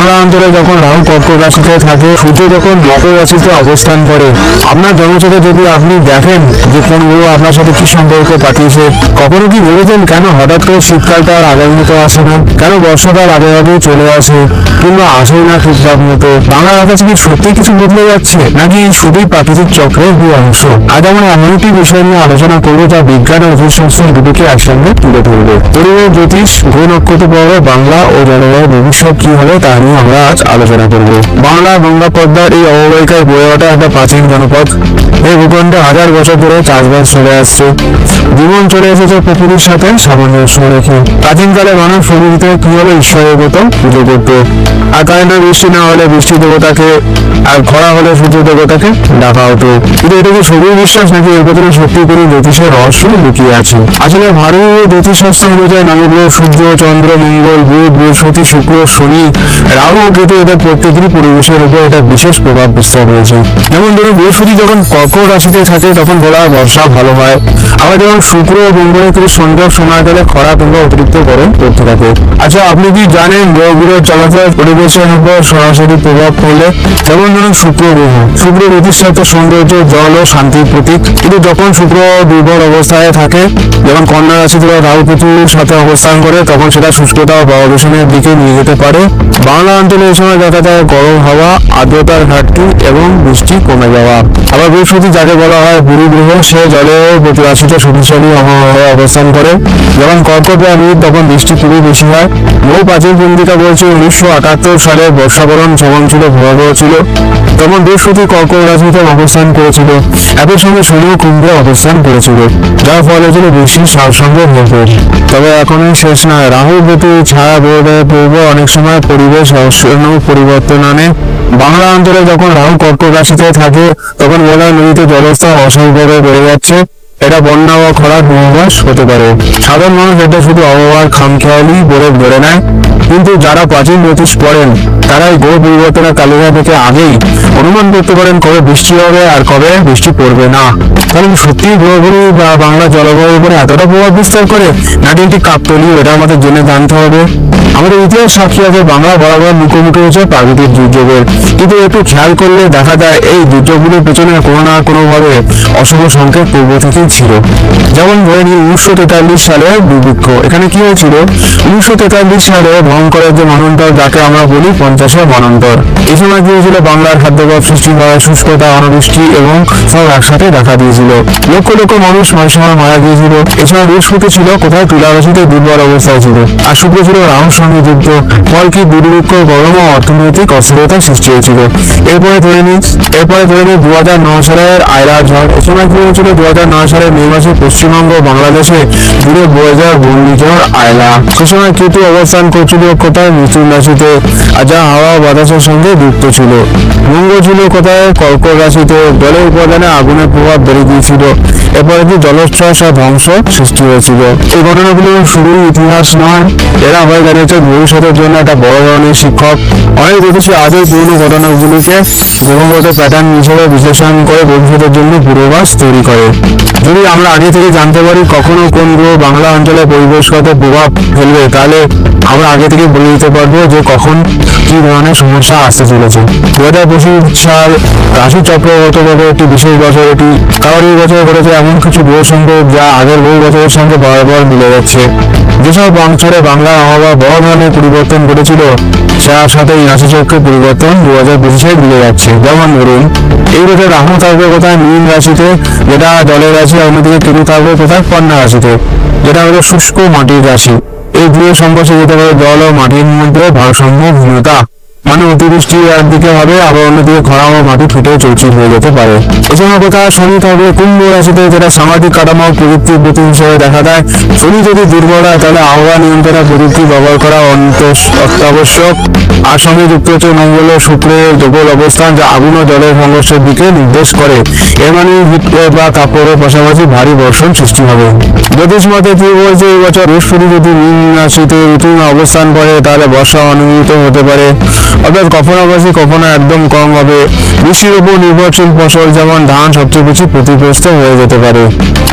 বাংলা অঞ্চলে যখন রাহু কর্কট রাশিতে থাকে, সূর্য যখন মকর রাশিতে অবস্থান করে, আপনার জন্মছকে যদি আপনি দেখেন যে কোন গ্রহ আপনার সাথে কি সম্পর্ক পাঠিয়েছে, কখনো কি ভেবেছেন কেন হঠাৎ করে শীতকালটা আর আগের মতো আসে না, কেন বর্ষাকাল আগে আগে চলে আসে কিংবা আসে না ঠিকঠাক মতো? বাংলার আকাশে কি সত্যি কিছু বদলে যাচ্ছে নাকি শুধুই প্রাকৃতিক চক্রের দু অংশ? আজ আমরা এমন একটি বিষয় নিয়ে আলোচনা করবো যা বিজ্ঞান ও জ্যোতিষশাস্ত্রের দুটোকে একসঙ্গে তুলে ধরবে। পরিবেশ, জ্যোতিষ, গ্রহ নক্ষত্র পর্ব, বাংলা ও জলবায়ুর ভবিষ্যৎ কি হবে তা নিয়ে আমরা আজ আলোচনা করব। বাংলা গঙ্গা পদ্মার এই অববাহিকায় বয়ে ওঠা একটা প্রাচীন জনপদ। এই ভূখণ্ডে হাজার বছর ধরে চাষবাস চলে আসছে, জীবন চলে এসেছে প্রকৃতির সাথে সামঞ্জস্য রেখে। প্রাচীনকালে মানুষ প্রকৃতিতে কি হলে ঈশ্বরের মতো পুজো করত, আর কারেন্টের বৃষ্টি না হলে বৃষ্টি দেবতাকে, আর খরা হলে সূর্য দেবতাকে ডাকা হতো। কিন্তু এটা কি সবই বিশ্বাস নাকি এর ভেতরে সত্যি করে জ্যোতিষের রহস্য লুকিয়ে আছে? আসলে ভারতীয় জ্যোতিষশাস্ত্র অনুযায়ী নবগ্রহ সূর্য, চন্দ্র, মঙ্গল, বুধ, বৃহস্পতি, শুক্র, শনি, রাহু ও কেতু এদের প্রত্যেকেরই পরিবেশের উপর একটা বিশেষ প্রভাব বিস্তার রয়েছে। যেমন ধরুন, বৃহস্পতি যখন কর্কট রাশিতে থাকে তখন বলা হয় বর্ষা ভালো হয়। আবার যখন শুক্র ও মঙ্গলের কিছু সংযোগ সময়কালে খরা কিংবা অতিরিক্ত গরম পড়তে থাকে। আচ্ছা, আপনি কি জানেন গ্রহগুলোর চলাচল পরিবেশের উপর সরাসরি প্রভাব পড়লে? যেমন ধরুন শুক্র গ্রহ, শুক্র প্রতিষ্ঠাত সৌন্দর্য, জল ও শান্তির প্রতীক। কিন্তু যখন শুক্র দুর্বল অবস্থায় থাকে, যেমন কন্যা রাশি থেকে রাহু কেতুর সাথে অবস্থান করে, তখন সেটা শুষ্কতা ও বায়ুদূষণের দিকে নিয়ে যেতে পারে। বাংলা অঞ্চলে এই সময় দেখা যায় গরম হাওয়া, আর্দ্রতার ঘাটতি এবং বৃষ্টি কমে যাওয়া। আবার বৃহস্পতি যাকে বলা হয় গুরু গ্রহ, সে জলে প্রতি রাশিতে শক্তিশালী হয়ে অবস্থান করে। যখন কর্কট বা মীন, তখন বৃষ্টি খুবই বেশি হয়। বহু প্রাচীন পঞ্জিকা বলছে 1978 সালে বর্ষাবরণ যেমন ছিল ভয়াবহ ছিল, তখন বৃহস্পতি কর্কট রাশিতে অবস্থান করেছিল। একই সঙ্গে শনিও কুম্ভে অবস্থান করেছিল, যার ফলে ছিল বৃষ্টির সারসঙ্গে ভরপুর। তবে এখনই শেষ নয়, রাহু কেতু ছায়া বয়ে পূর্ব অনেক সময় পরিবেশ পরিবর্তন আনে। বাংলা অঞ্চলে যখন রাহু কর্কট রাশিতে থাকে, তখন বলা হয় নদীতে জলস্তর অস্বাভাবিকভাবে বেড়ে যাচ্ছে। এটা বন্যা ও খরার পূর্বাভাস হতে পারে। সাধারণ মানুষ এটা শুধু আবহাওয়ার খামখেয়ালি বলে ধরে নেয়, কিন্তু যারা প্রাচীন জ্যোতিষ পড়েন তারা এই গ্রহ পরিবর্তনের তালিকা থেকে আগেই অনুমান করতে পারেন কবে বৃষ্টি হবে আর কবে বৃষ্টি পড়বে না। কারণ সত্যি গ্রহগুলি বা বাংলা জলবায়ুর উপরে এতটা প্রভাব বিস্তার করে নাকি একটি কাকতলীয়, এটা আমাদের জেনে জানতে হবে। আমাদের ইতিহাস সাক্ষী আছে বাংলা বরাবর মুখোমুখি হয়েছে প্রাকৃতিক দুর্যোগের, কিন্তু একটু খেয়াল করলে দেখা যায় এই দুর্যোগগুলির পেছনে কোনো না কোনো ভাবে অশুভ সংকেত পূর্ব থেকেই ছিল। যেমন ধরে নিই 1943 সালে দুর্ভিক্ষ। এখানে কি হয়েছিল? 1943 সালে ভয়ঙ্করের যে মন্বন্তর, যাকে আমরা বলি 50-এর মন্বন্তর। এই সময় কি হয়েছিল? বাংলার খাদ্যাভাব সৃষ্টি হয়, শুষ্কতা, অনাবৃষ্টি এবং সব একসাথে দেখা দিয়েছিল। লক্ষ লক্ষ মানুষ নয় সময় মারা গিয়েছিল। এছাড়া বৃহস্পতি ছিল কোথায় তুলা রাশিতে দুর্বল অবস্থায় ছিল, আর শুক্র ছিল রাহুর সঙ্গে যুক্ত। ফল কি দুর্ভিক্ষ, গরম ও অর্থনৈতিক অস্থিরতা সৃষ্টি হয়েছিল। এরপরে ধরে নিই 2009 সালের আয়লা ঝড়। এ সময় কি হয়েছিল? 2009 সালের মে মাসে পশ্চিমবঙ্গ ও বাংলাদেশে ঘুরে বয়ে যায় ঘূর্ণিঝড় আয়লা। সে সময় কেতু অবস্থান করছিল কোথায়? মিথুন রাশিতে, যা হাওয়া ও বাতাসের সঙ্গে যুক্ত ছিল। মঙ্গল ছিল কোথায়? কর্কট রাশিতে। জলের উপাদানে আগুনের প্রভাব বেড়ে গিয়েছিল। এরপরে কি জলোচ্ছ্বাস আর ধ্বংস সৃষ্টি হয়েছিল। এই ঘটনাগুলো শুধু ইতিহাস নয়, এরা হয়ে দাঁড়িয়েছে ভবিষ্যতের জন্য একটা বড় ধরনের শিক্ষক। অনেক জ্যোতিষী আজও পুরনো ঘটনাগুলোকে গ্রহগত প্যাটার্ন হিসেবে বিশ্লেষণ করে ভবিষ্যতের জন্য পূর্বাভাস তৈরি করে। যদি আমরা আগে থেকে জানতে পারি কখনো কোন গ্রহ বাংলা অঞ্চলে পরিবেশগত প্রভাব ফেলবে, তাহলে আমরা আগে থেকে বলে দিতে পারবো যে কখন কি ধরনের সমস্যা আসতে চলেছে। 2025 সাল রাশি চক্রগতভাবে একটি বিশেষ বছর। এটি কারণ এই বছর ঘটেছে এমন কিছু গ্রহ সংযোগ যা আগের বহু বছরের সঙ্গে বারবার মিলে যাচ্ছে। যেসব অঞ্চলে বাংলার আবহাওয়া বড় ধরনের পরিবর্তন ঘটেছিল, তার সাথে এই রাশিচক্রের পরিবর্তন 2025-এ মিলে যাচ্ছে। যেমন ধরুন, এই বছর রাহু থাকবে কোথায়? মীন রাশিতে, যেটা জলের রাশি। অন্যদিকে কেতু থাকবে কোথায়? কন্যা রাশিতে, যেটা হলো শুষ্ক মাটির রাশি। এই দুই সংঘর্ষে যেতে পারে জল ও মাটির মধ্যে ভারসাম্যহীনতা, মানে অতিবৃষ্টি একদিকে হবে, আবার অন্যদিকে খরা ও মাটি ফেটে চৌচির হয়ে যেতে পারে। এছাড়া কোথায়? শনি থাকবে কুম্ভ রাশিতে, যেটা সামাজিক কাঠামো প্রযুক্তির প্রতি হিসেবে দেখা দেয়। শনি যদি দুর্বল হয় তাহলে আবহাওয়া নিয়ন্ত্রণে প্রযুক্তি ব্যবহার করা অত্যাবশ্যক। আর সঙ্গে যুক্ত হচ্ছে মঙ্গল ও শুক্রের দুর্বল অবস্থান, যা আগুন ও জলের সংঘর্ষের দিকে নির্দেশ করে। এর মানে হিটওয়েভ বা কাপড়ের পাশাপাশি ভারী বর্ষণ সৃষ্টি হবে। জ্যোতিষ মতে কি বলছে? এই বছর বৃহস্পতি যদি মীন রাশিতে ঋতুর অবস্থান করে, তাহলে বর্ষা অনিয়মিত হতে পারে। অর্থাৎ কখনো বেশি কখনো একদম কম হবে। বৃষ্টির উপর নির্ভরশীল ফসল যেমন ধান সবচেয়ে বেশি ক্ষতিগ্রস্ত হয়ে যেতে পারে।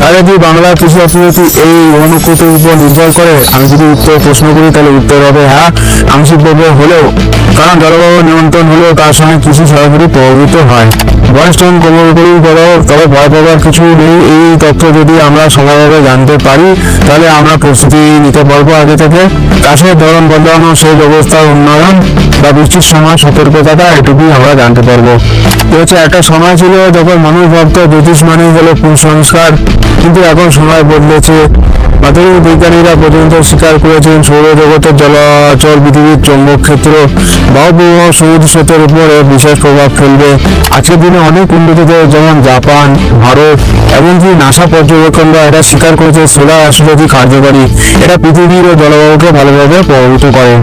আর যদি বাংলা কৃষি অর্থনীতি এই অনুকূতির উপর নির্ভর করে, আমি যদি উত্তর প্রশ্ন করি তাহলে উত্তর হবে হ্যাঁ, আংশিকভাবে হলেও, কারণ জলবায়ু নিয়ন্ত্রণ হলেও তার সঙ্গে কৃষি সরাসরি প্রভাবিত হয়। বয়সটন কোমল করেই বড়, তবে ভয় পাওয়ার কিছু নেই। এই তথ্য যদি আমরা সময়ভাবে জানতে পারি তাহলে আমরা প্রস্তুতি নিতে পারবো আগে থেকে। চাষের ধরন বদলানো, সেই ব্যবস্থার উন্নয়ন বা বৃষ্টির সময় সতর্কতা, এটুকুই আমরা জানতে পারবো। একটা সময় ছিল যখন মানুষ ভাবতো জ্যোতিষ মানেই হলো কুসংস্কার, কিন্তু এখন সময় বদলেছে। প্রাথমিক বিজ্ঞানীরা পর্যন্ত স্বীকার করেছেন সৌরজগতের জলাচল, পৃথিবীর চৌম্বক ক্ষেত্র, বায়ুপ্রবাহ সমুদ্র স্রোতের উপরে বিশেষ প্রভাব ফেলবে। আজকের দিনে অনেক উন্নত দেশ যেমন জাপান, ভারত, এমনকি নাসা পর্যবেক্ষণরা এটা স্বীকার করেছে সোলার অ্যাস্ট্রোলজি কার্যকরী। এটা পৃথিবীর ও জলবায়ুকে ভালোভাবে প্রভাবিত করে।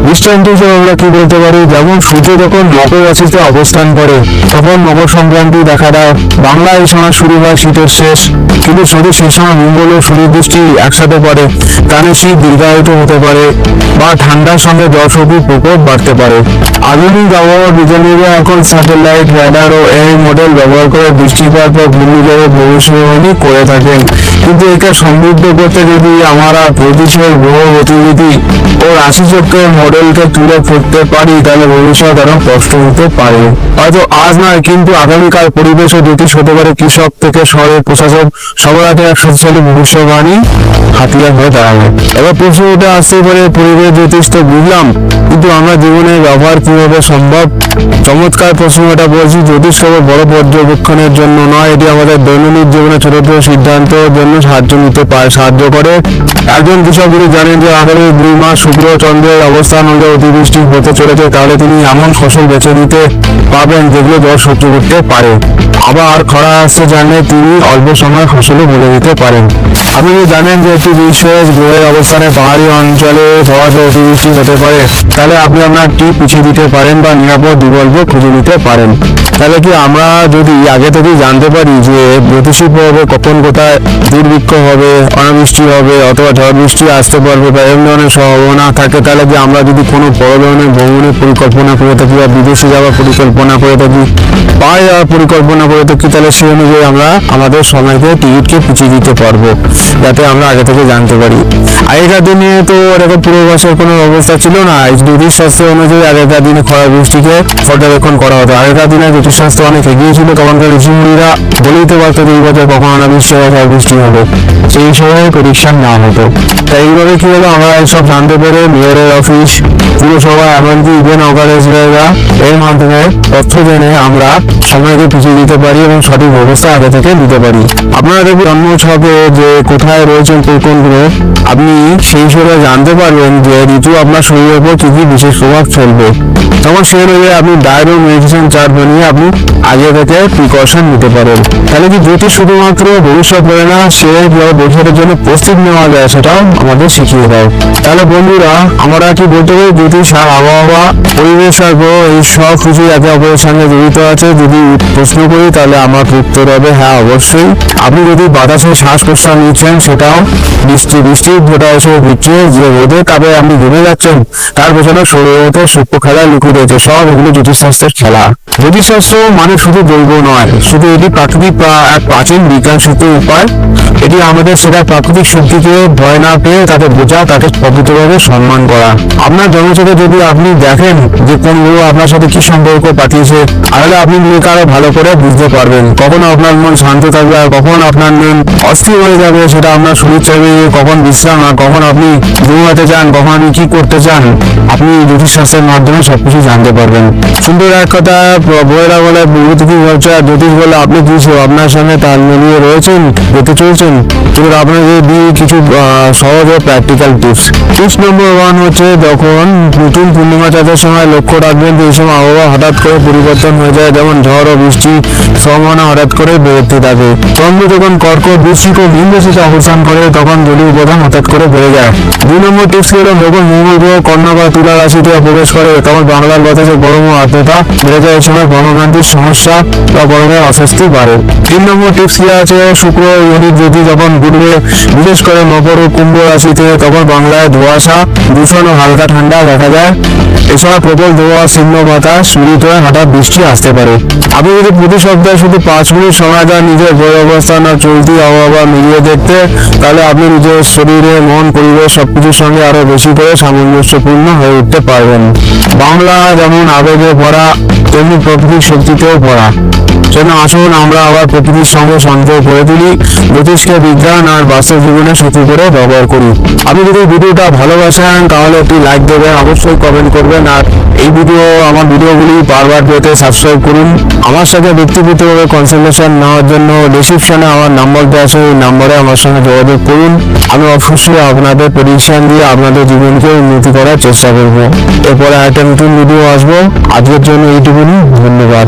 দৃষ্টান্ত হিসেবে আমরা কি বলতে পারি, যেমন সূর্য যখন মকর রাশিতে অবস্থান করে তখন মকর সংক্রান্তি দেখা দেয়। বাংলা এই সময় শুরু হয় শীতের শেষ, কিন্তু শুধু সেই সময় মঙ্গল ও সূর্য দৃষ্টি একসাথে পড়ে, কারণে শীত দীর্ঘায়িত হতে পারে বা ঠান্ডার সঙ্গে জ্বর-সর্দির প্রকোপ বাড়তে পারে। আধুনিক আবহাওয়া বিজ্ঞানীরা এখন স্যাটেলাইট, রাডার ও এই মডেল ব্যবহার করে বৃষ্টিপাত বা ঘূর্ণিঝড়ের ভবিষ্যবাণী করে থাকেন। কিন্তু একে সমৃদ্ধ করতে যদি আমরা প্রতিশোধ গ্রহ গতিবিধি ও রাশিচক্রের মডেলকে তুলে ধরতে পারি তাহলে ভবিষ্যৎ আরো স্পষ্ট হতে পারে। হয়তো আজ নয়, কিন্তু আগামীকাল পরিবেশ ও জ্যোতিষ হতে পারে কৃষক থেকে শহরের প্রশাসক সবার হাতে এক শক্তিশালী ভবিষ্যবাণী হাতিয়ার হয়ে দাঁড়াবে। এবার প্রশ্ন এটা আসতে পারে, পরিবেশ জ্যোতিষ তো বুঝলাম, কিন্তু আমরা জীবনে ব্যবহার কিভাবে সম্ভব? চমৎকার প্রশ্ন এটা বলছি। জ্যোতিষ কেবল বড় পর্যবেক্ষণের জন্য নয়, এটি আমাদের দৈনন্দিন জীবনে ছোট ছোট সিদ্ধান্তের জন্য সাহায্য করে। একজন কৃষক যদি জানেন যে আগামী 2 মাস শুক্র চন্দ্রের অবস্থান অনুযায়ী অতিবৃষ্টি হতে চলেছে, তাহলে তিনি এমন ফসল বেছে নিতে পাবেন যেগুলো জ্বর সহ্য করতে পারে। আবার খরা আসতে জানলে তিনি অল্প সময় ফসলও বলে দিতে পারেন। আপনি যদি জানেন যে একটি বিশেষ গ্রহের অবস্থানে পাহাড়ি অঞ্চলে হওয়াতে অতিবৃষ্টি হতে পারে, তাহলে আপনি আপনার টিপ পিছিয়ে দিতে পারেন বা নিরাপদ বিকল্প খুঁজে নিতে পারেন। তাহলে কি আমরা যদি আগে থেকেই জানতে পারি যে জ্যোতিষী প্রভাবে কখন কোথায় দুর্ভিক্ষ হবে, অনাবৃষ্টি হবে অথবা ঝড় বৃষ্টি আসতে পারবে বা এমন ধরনের সম্ভাবনা থাকে, তাহলে কি আমরা যদি কোনো বড় ধরনের ভ্রমণের পরিকল্পনা করে থাকি বা বিদেশে যাওয়ার পরিকল্পনা করে থাকি, পায়ে যাওয়ার পরিকল্পনা করে থাকি, তাহলে সেই অনুযায়ী আমরা আমাদের সময়কে টিকিটকে পিছিয়ে দিতে পারবো, যাতে আমরা আগে থেকে জানতে পারি। আগেকার দিনে তো এরকম পূর্বাভাসের কোনো ব্যবস্থা ছিল না। জ্যোতিষশাস্ত্র অনুযায়ী আগেকার দিনে খরা বৃষ্টিকে পর্যবেক্ষণ করা হতো। আগেকার দিনে জ্যোতিষশাস্ত্র অনেক এগিয়ে ছিল, তখনকার ঋষিমুনিরা বলে দিতে পারতো যে এই বছর কখন অনাবৃষ্টি হবে, ঝড় বৃষ্টি হবে, সেই সময় প্রেডিকশন না হতো। তাই এইভাবে কি হলো, আমরা এইসব জানতে পেরে মেয়রের অফিস, পুরসভা, এমনকি ইভেন্ট অর্গানাইজাররা এর মাধ্যমে তথ্য জেনে আমরা সময়কে পিছিয়ে দিতে পারি এবং সঠিক ব্যবস্থা আগে থেকে নিতে পারি। আপনারা দেখুন জন্ম ছকে যে কোথায় রয়েছেন কোন গ্রহ, আপনি সেই হিসেবে জানতে পারবেন যে ঋতু আপনার শরীরের উপর কি কি বিশেষ প্রভাব ফেলবে। তখন সেই অনুযায়ী আপনি ডায়েট ও মেডিটেশন চার্ট বানিয়ে আপনি আগে থেকে প্রিকশন নিতে পারেন। তাহলে কি জ্যোতিষ শুধুমাত্র ভবিষ্যৎ বলে না, সে ভবিষ্যতের জন্য প্রস্তুত নেওয়া যায় সেটাও আমাদের শিখিয়ে দেয়। তাহলে বন্ধুরা, আমরা কি বলতে পারি জ্যোতিষ আর আবহাওয়া, পরিবেশ আর গ্রহ এই সব কিছু একে অপরের সঙ্গে জড়িত আছে? যদি প্রশ্ন করি তাহলে আমার উত্তর হবে হ্যাঁ, অবশ্যই। আপনি যদি বাতাসে শ্বাস প্রশ্বাস নিচ্ছেন, সেটাও বৃষ্টি যেটা এসে হচ্ছে, যে রোদের তাপে আপনি ঘুরে যাচ্ছেন, তার পেছনে সৌরজগতের সূক্ষ্ম খেলা লুকিয়ে রয়েছে। সব এগুলো জ্যোতিষশাস্ত্রের খেলা। জ্যোতিষশাস্ত্র মানে শুধু দৈব নয়, শুধু এটি প্রাকৃতিক এক প্রাচীন বিজ্ঞান সূত্র উপায়। এটি আমাদের সেটা প্রাকৃতিক শক্তিকে ভয় না পেয়ে তাকে বোঝা, তাকে প্রকৃতভাবে সম্মান করা। আপনার জন্মছকে যদি আপনি দেখেন যে কোন গ্রহ আপনার সাথে কি সম্পর্ক পাঠিয়েছে, তাহলে আপনি নিজেকে আরো ভালো করে বুঝতে পারবেন। কখন আপনার মন শান্ত থাকবে আর কখন আপনার মন অস্থির হয়ে যাবে, সেটা আপনার শরীর চাইবে কখন বিশ্রাম, আর কখন আপনি ঘুমাতে চান, কখন আপনি কি করতে চান, আপনি জ্যোতিষশাস্ত্রের মাধ্যমে সবকিছু জানতে পারবেন। সুন্দর এক কথা বইয়েরা বলে, কি বলছে জ্যোতিষ বলে আপনি কি আপনার সঙ্গে তাল মিলিয়ে রয়েছেন, যেতে চলছেন। কিন্তু আপনাকে দিই কিছু সহজ ও প্র্যাকটিক্যাল টিপস। নম্বর 1 হচ্ছে, যখন নতুন পূর্ণিমা চাঁদের সময় লক্ষ্য রাখবেন যে এই সময় আবহাওয়া হঠাৎ করে পরিবর্তন হয়ে যায়, যেমন ঝড় ঝড় ও বৃষ্টি সম্ভাবনা হঠাৎ করে বেড়ে থাকে। চন্দ্র যখন কর্কট, বৃশ্চিক ও মীন রাশিতে অবস্থান করে তখন জলীয় উপাদান হঠাৎ করে বেড়ে যায়। 2 নম্বর টিপস হলো যখন মঙ্গল গ্রহ কন্যা বা তুলা রাশিতে প্রবেশ করে তখন বাংলার বাতাসে গরম ও আর্দ্রতা বেড়ে যায়। এই সময় কর্মকান্তির সমস্যা বা গরমের অস্বস্তি বাড়ে। 3 নম্বর টিপস দেওয়া আছে শুক্র ও শনির জ্যোতি যখন ঘুরবে বিশেষ করে মকর ও কুম্ভ রাশিতে তখন বাংলায় ধোঁয়াশা, দূষণ ও হালকা ঠান্ডা দেখা যায়। এছাড়া প্রবল ধোঁয়া, শূন্য বাতাস, শুরুতে হঠাৎ বৃষ্টি আসতে পারে। আপনি যদি প্রতি সপ্তাহে শুধু 5 মিনিট সময় দেন নিজের বই অবস্থান আর চলতি আবহাওয়া মিলিয়ে দেখতে, তাহলে আপনি নিজের শরীরে, মন, পরিবেশ সবকিছুর সঙ্গে আরো বেশি করে সামঞ্জস্যপূর্ণ হয়ে উঠতে পারবেন। বাংলা যেমন আবেগে ভরা তেমনি প্রকৃতির শক্তিতেও ভরা। সেজন্য আসুন আমরা আবার প্রকৃতির সঙ্গে সঞ্চয় করে তুলি, জ্যোতিষকে বিজ্ঞান আর বাস্তব জীবনে সেতু করে ব্যবহার করি। আপনি যদি ভিডিওটা ভালোবাসেন তাহলে একটি লাইক দেবেন, অবশ্যই কমেন্ট করবেন, আর আমার ভিডিওগুলি বারবার পেতে সাবস্ক্রাইব করুন। আমার সাথে ব্যক্তিগতভাবে কনসালটেশন নেওয়ার জন্য ডেসক্রিপশনে আমার নাম্বার দেওয়া আছে, ওই নম্বরে আমার সঙ্গে যোগাযোগ করুন। আমি অবশ্যই আপনাদের প্রেডিকশন দিয়ে আপনাদের জীবনকে উন্নতি করার চেষ্টা করব। এরপরে একটা নতুন ভিডিও আসবো। আজকের জন্য এইটুকুনি, ধন্যবাদ।